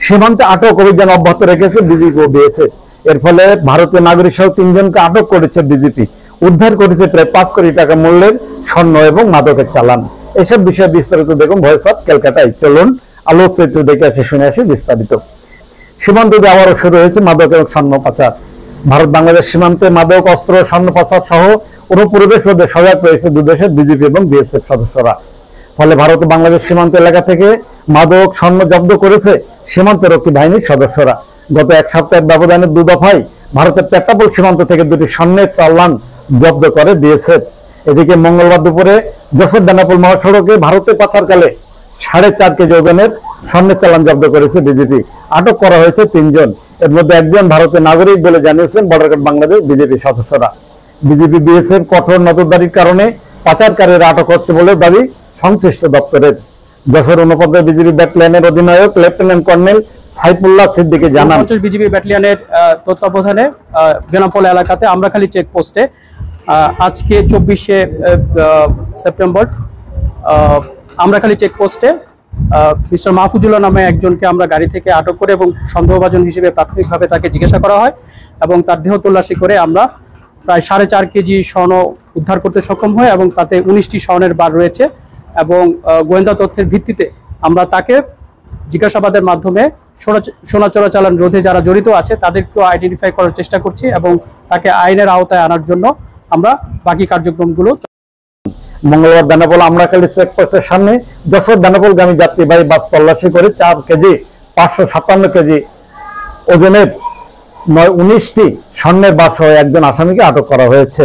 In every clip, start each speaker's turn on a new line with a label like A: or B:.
A: সীমান্তে আটক অভিযান অব্যাহত রেখেছে বিজিবি ও বিএসএফ। এর ফলে ভারতীয় নাগরিক সহ 3 জনকে আটক করেছে বিজেপি। উদ্ধার করেছে প্রায় 5 কোটি টাকা মূল্যের স্বর্ণ এবং মাদকের চালান। এসব বিষয়ে বিস্তারিত দেখুন ভয়েস অফ ক্যালকাটায়। চলুন আলোকচিত্র দেখে আসি, শুনে আসি বিস্তারিত। সীমান্ত দিয়ে আবারও শুরু হয়েছে মাদক এবং স্বর্ণ পাচার। ভারত বাংলাদেশ সীমান্তে মাদক, অস্ত্র, স্বর্ণ পাচার সহ অনুপ্রবেশ রোধে সজাগ রয়েছে দুই দেশের বিজেপি এবং বিএসএফ সদস্যরা। ফলে ভারত ও বাংলাদেশ সীমান্ত এলাকা থেকে মাদক, স্বর্ণ জব্দ করেছে সীমান্তরক্ষী বাহিনীর সদস্যরা। গত এক সপ্তাহের ব্যবধানে 2 দফায় ভারতের পেট্টাপোল সীমান্ত থেকে 2টি স্বর্ণের চালান জব্দ করে বিএসএফ। এদিকে মঙ্গলবার দুপুরে যশোর বেনাপোল মহাসড়কে ভারতে পাচারকালে 4.5 কেজি ওজনের স্বর্ণের চালান জব্দ করেছে বিজেপি। আটক করা হয়েছে 3 জন। এর মধ্যে একজন ভারতের নাগরিক বলে জানিয়েছেন বর্ডার গার্ড বাংলাদেশ বিজেপি সদস্যরা। বিজেপি বিএসএফ কঠোর নজরদারির কারণে পাচারকারীরা আটক হচ্ছে বলে দাবি সংশ্লিষ্ট দপ্তরের। যশোর 49 বিজেপি ব্যাটালিয়নের অধিনায়ক লেফটেন্যান্ট কর্নেল সাইফুল্লাহ সিদ্দিকী জানান,
B: বিজেপি ব্যাটালিয়নের তত্ত্বাবধানে বেনাপোল এলাকাতে আমরাখালী চেকপোস্টে আজকে 24শে সেপ্টেম্বর আমরাখালী চেকপোস্টে মিস্টার মাহফুজুল্লাহ নামে একজনকে আমরা গাড়ি থেকে আটক করে এবং সন্দেহভাজন হিসেবে প্রাথমিকভাবে তাকে জিজ্ঞাসা করা হয় এবং তার দেহ তল্লাশি করে আমরা প্রায় 4.5 কেজি স্বর্ণ উদ্ধার করতে সক্ষম হয় এবং তাতে 19টি স্বর্ণের বার রয়েছে। এবং গোয়েন্দা তথ্যের ভিত্তিতে আমরা তাকে জিজ্ঞাসাবাদের মাধ্যমে সোনা চোরাচালান রোধে যারা জড়িত আছে তাদেরকেও আইডেন্টিফাই করার চেষ্টা করছি এবং তাকে আইনের আওতায় আনার জন্য আমরা বাকি কার্যক্রমগুলো।
A: মঙ্গলবার বেনাপোল আমরাখালী চেকপোস্টের সামনে যশোর বেনাপোলগামী যাত্রীবাহী বাস তল্লাশি করে 4 কেজি 557 কেজি ওজনের 19টি স্বর্ণের বার সহ একজন আসামিকে আটক করা হয়েছে।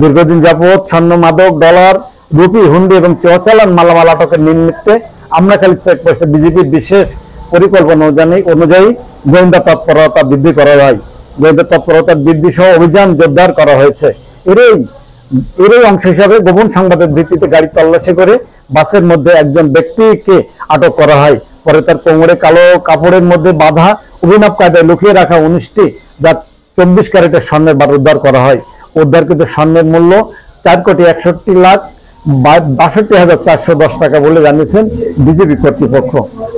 A: দীর্ঘদিন যাবৎ স্বর্ণ, মাদক, ডলার, রুপি, হুন্ডি এবং চোরাচালান মালামাল আটকের নিমিত্তে আমরাখালী চেকপোস্টে বিজেপির বিশেষ পরিকল্পনা অনুযায়ী গোয়েন্দা তৎপরতা বৃদ্ধি করা হয়। গোয়েন্দা তৎপরতা বৃদ্ধি সহ অভিযান জোরদার করা হয়েছে। এরই অংশ হিসাবে গোপন সংবাদের ভিত্তিতে গাড়ি তল্লাশি করে বাসের মধ্যে একজন ব্যক্তিকে আটক করা হয়। পরে তার কোমরে কালো কাপড়ের মধ্যে বাঁধা অভিনব কায়দায় লুকিয়ে রাখা 19টি যা 24 ক্যারেটের স্বর্ণের বার উদ্ধার করা হয়। উদ্ধারকৃত স্বর্ণের মূল্য 4,61,62,410 টাকা বলে জানিয়েছেন বিজেপি কর্তৃপক্ষ।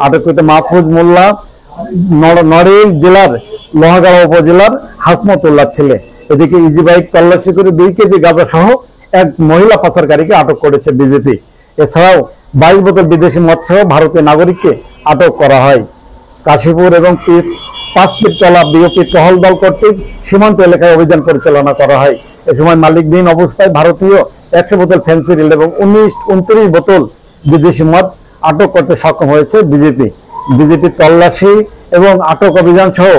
A: আটককৃত মাহফুজ মোল্লা নড়েইল জেলার লোহাগাড়া উপজেলার হাসমতুল্লাহ ছেলে। এদিকে ইজি বাইক তল্লাশি করে 2 কেজি গাঁজা সহ এক মহিলা পাচারকারীকে আটক করেছে বিজেপি। এছাড়াও 22 বোতল বিদেশি মদ সহ ভারতীয় নাগরিককে আটক করা হয়। কাশীপুর এবং 5 ফিট চলা বিওপি টহল দল কর্তৃক সীমান্ত এলাকায় অভিযান পরিচালনা করা হয়। এ সময় মালিকবিহীন অবস্থায় ভারতীয় 100 বোতল ফেন্সিডিল এবং 29 বোতল বিদেশি মদ আটক করতে সক্ষম হয়েছে বিজেপি। বিজেপি তল্লাশি এবং আটক অভিযান সহ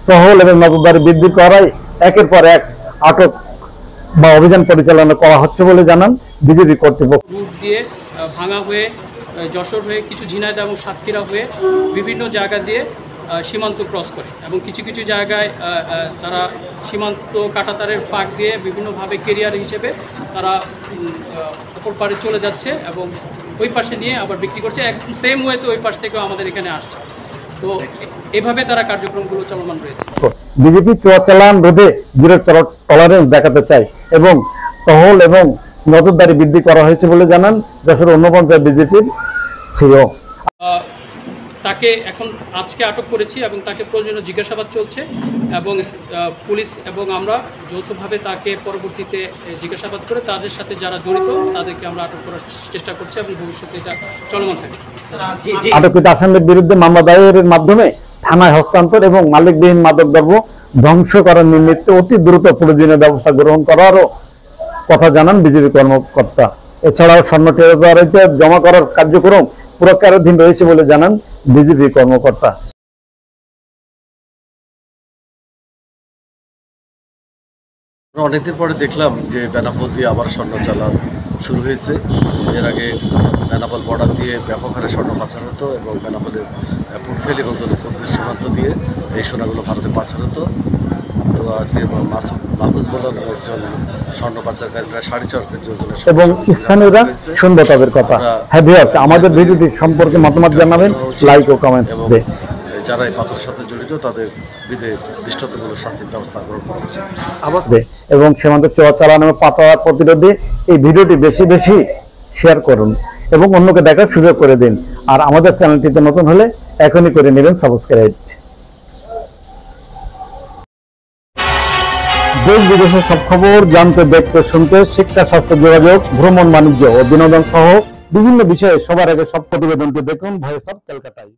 A: টহল এবং নজরদারি বৃদ্ধি করায় একের পর এক আটক বা অভিযান পরিচালনা করা হচ্ছে বলে জানান বিজেপি কর্তৃপক্ষ।
B: রুট দিয়ে ভাঙা হয়ে যশোর হয়ে কিছু ঝিনাইদহ এবং সাতক্ষীরা হয়ে বিভিন্ন জায়গা দিয়ে সীমান্ত ক্রস করে এবং কিছু কিছু জায়গায় তারা সীমান্ত কাঁটাতারের ফাঁক দিয়ে বিভিন্নভাবে কেরিয়ার হিসেবে তারা অপর পারে চলে যাচ্ছে এবং ওই পাশে নিয়ে আবার বিক্রি করছে। একদম সেম ওয়েতে ওই পাশ থেকেও আমাদের এখানে আসছে। তো এভাবে তারা কার্যক্রমগুলো চলমান রয়েছে।
A: বিজেপি চোরাচালান রোধে জিরো টলারেন্স দেখাতে চায় এবং টহল এবং নজরদারি বৃদ্ধি করা হয়েছে বলে জানান যশোর 49 বিজেপির সিও।
B: তাকে এখন আজকে আটক করেছি এবং তাকে প্রয়োজনীয় জিজ্ঞাসাবাদ চলছে এবং পুলিশ এবং আমরা যৌথভাবে তাকে পরবর্তীতে জিজ্ঞাসাবাদ করে তাদের সাথে যারা জড়িত তাদেরকে আমরা আটক করার চেষ্টা করছি এবং ভবিষ্যতে এটা চলমান থাকবে।
A: আটককৃত আসামিদের বিরুদ্ধে মামলা দায়েরের মাধ্যমে থানায় হস্তান্তর এবং মালিকবিহীন মাদক দ্রব্য ধ্বংস করার নিমিত্তে অতি দ্রুত প্রয়োজনীয় ব্যবস্থা গ্রহণ করারও কথা জানান বিজেপি কর্মকর্তা। এছাড়াও স্বর্ণ ট্রেজারিতে জমা করার কার্যক্রম পুরস্কারাধীন রয়েছে বলে জানান বিজেপি কর্মকর্তা।
C: অনেকদিন পরে দেখলাম যে বেনাপোল দিয়ে আবার স্বর্ণ চালান শুরু হয়েছে। এর আগে বেনাপোল বর্ডার দিয়ে ব্যাপক হারে স্বর্ণ পাচার হতো এবং বেনাপোলের পুরফেল এবং দলিপুরদের সীমান্ত দিয়ে এই সোনাগুলো ভারতে পাচার হতো। তো আজকে মাহফুজ মোল্লা একজন স্বর্ণ পাচারকারী প্রায় 4.5 কেজি ওজনের
A: এবং স্থানীয়রা শুনবে তাদের কথা। হ্যাঁ ভিউয়ার্স, আমাদের ভিডিওটি সম্পর্কে মতামত জানাবেন, লাইক ও কমেন্ট দেবেন।
C: যারা এই পাচারের সাথে জড়িত তাদের দৃষ্টান্তমূলক শাস্তির ব্যবস্থা গ্রহণ করা উচিত
A: এবং সীমান্ত চোরাচালান এবং পাচার প্রতিরোধে এই ভিডিওটি বেশি বেশি শেয়ার করুন এবং অন্যকে দেখার সুযোগ করে দিন। আর আমাদের চ্যানেলটিতে নতুন হলে এখনই করে নেবেন সাবস্ক্রাইব। দেশ বিদেশের সব খবর জানতে, দেখতে, শুনতে, শিক্ষা, স্বাস্থ্য, যোগাযোগ, ভ্রমণ, বাণিজ্য ও বিনোদন সহ বিভিন্ন বিষয়ে সবার আগে সব প্রতিবেদনটি দেখুন ভয়েস অফ ক্যালকাটায়।